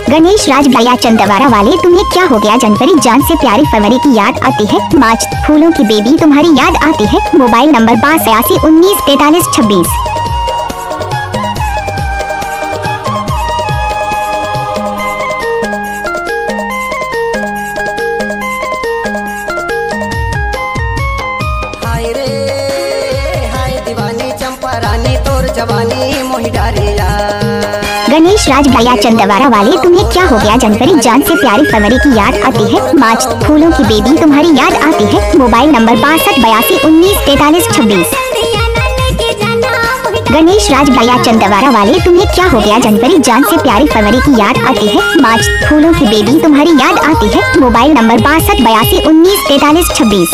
गणेश राज भैया चंदवारा वाले, तुम्हें क्या हो गया? जनवरी जान से प्यारी, फरवरी की याद आती है, मार्च फूलों की बेबी तुम्हारी याद आती है। Mobile number 82 19 43 26। हाय रे हाय दीवानी चंपा रानी तोर जवानी मोहि डारिया। गणेश राज भैया चंदवारा वाले, तुम्हें क्या हो गया? जनवरी जान से प्यारी, फरवरी की याद आती है, मार्च फूलों की बेबी तुम्हारी याद आती है। Mobile number 62 82 19 43 26। गणेश राज भैया चंदवारा वाले, तुम्हें क्या हो गया? जनवरी जान से प्यारी, फरवरी की याद आती है, मार्च फूलों की बेबी तुम्हारी याद आती है। Mobile number 62 82 19 43 26।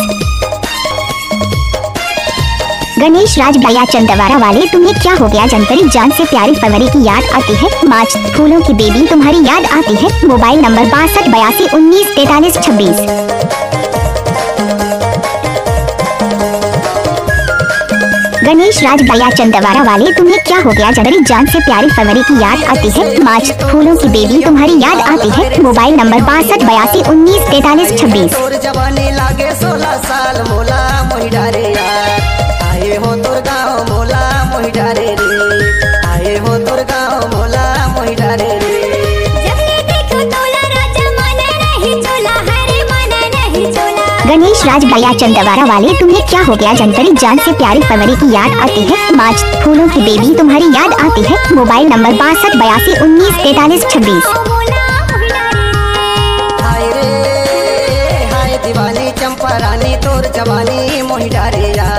गणेश राज भैया चंदवारा वाले, तुम्हें क्या हो गया? जनवरी जान से प्यारी, फरवरी की याद आती है, मार्च फूलों की बेबी तुम्हारी याद आती है। Mobile number 62 82 19 43 26। गणेश राज भैया चंदवारा वाले, तुम्हें क्या हो गया? जनवरी जान से प्यारी, फरवरी की याद आती है, मार्च फूलों की बेबी तुम्हारी याद आती है। Mobile number 62 82 19 43 26। तोर जवानी लागे 16 साल मोला मोहि डारिया। आए हो तोर गाँव मोला मोहि डारे रे। आए हो तोर गाँव मोला मोहि डारे रे। गणेश राज भैया चंदवारा वाले, तुम्हें क्या हो गया? जनवरी जान से प्यारी, फरवरी की याद आती है, मार्च फूलों की बेबी तुम्हारी याद आती है। Mobile number 62 82 19 43 26। हाय रे हाय दीवानी चंपा रानी तोर जवानी मोहि डारिया।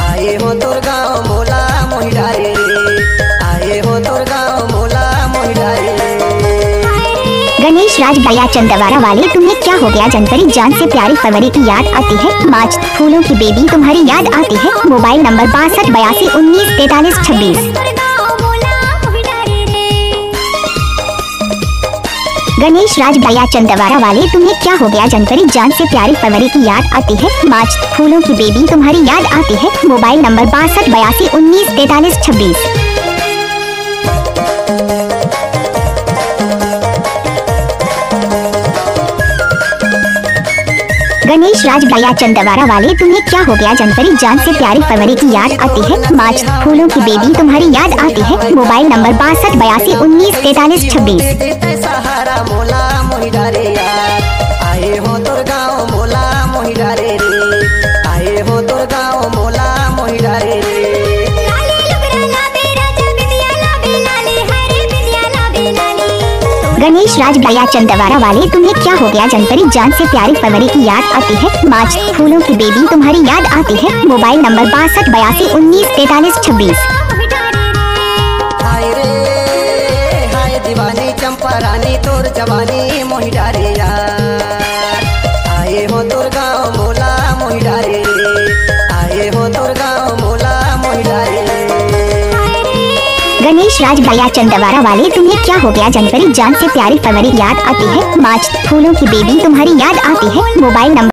आए हो तोर गाँव मोला मोहि डारे रे। आए हो तोर गाँव मोला मोहि डारे रे। गणेश राज भैया चंदवारा वाले, तुम्हें क्या हो गया? जनवरी जान से प्यारी, फरवरी की याद आती है, मार्च फूलों की बेबी तुम्हारी याद आती है। Mobile number 62 82 19 43 26। गणेश राज भैया चंदवारा वाले, तुम्हें क्या हो गया? जनवरी जान से प्यारी, फरवरी की याद आती है, मार्च फूलों की बेबी तुम्हारी याद आती है। Mobile number 62 82 19 43 26। गणेश राज भैया चंदवारा वाले, तुम्हें क्या हो गया? जनवरी जान से प्यारी, फरवरी की याद आती है, मार्च फूलों की बेबी तुम्हारी याद आती है। Mobile number 62 82 19 43 26। सहारा मोला मोहि डारिया। आए हो तोर गाँव मोला मोहि डारे रे। आए हो तोर गाँव मोला मोहि डारे रे। गणेश राज भैया चंदवारा वाले, तुम्हें क्या हो गया? जनवरी जान से प्यारी, फरवरी की याद आती है, मार्च फूलों की बेबी तुम्हारी याद आती है। Mobile number 62 82 19 43 26। हाय रे हाय दीवानी चंपा रानी तोर जवानी मोहि डारिया। आए हो तोर गाँव मोला मोहि डारे रे। आए हो तोर गाँव मोला मोहि डारे रे। गणेश राज भैया चंदवारा वाले, तुम्हें क्या हो गया? जनवरी जान से प्यारी, फरवरी याद आती है, मार्च फूलों की बेबी तुम्हारी याद आती है। Mobile number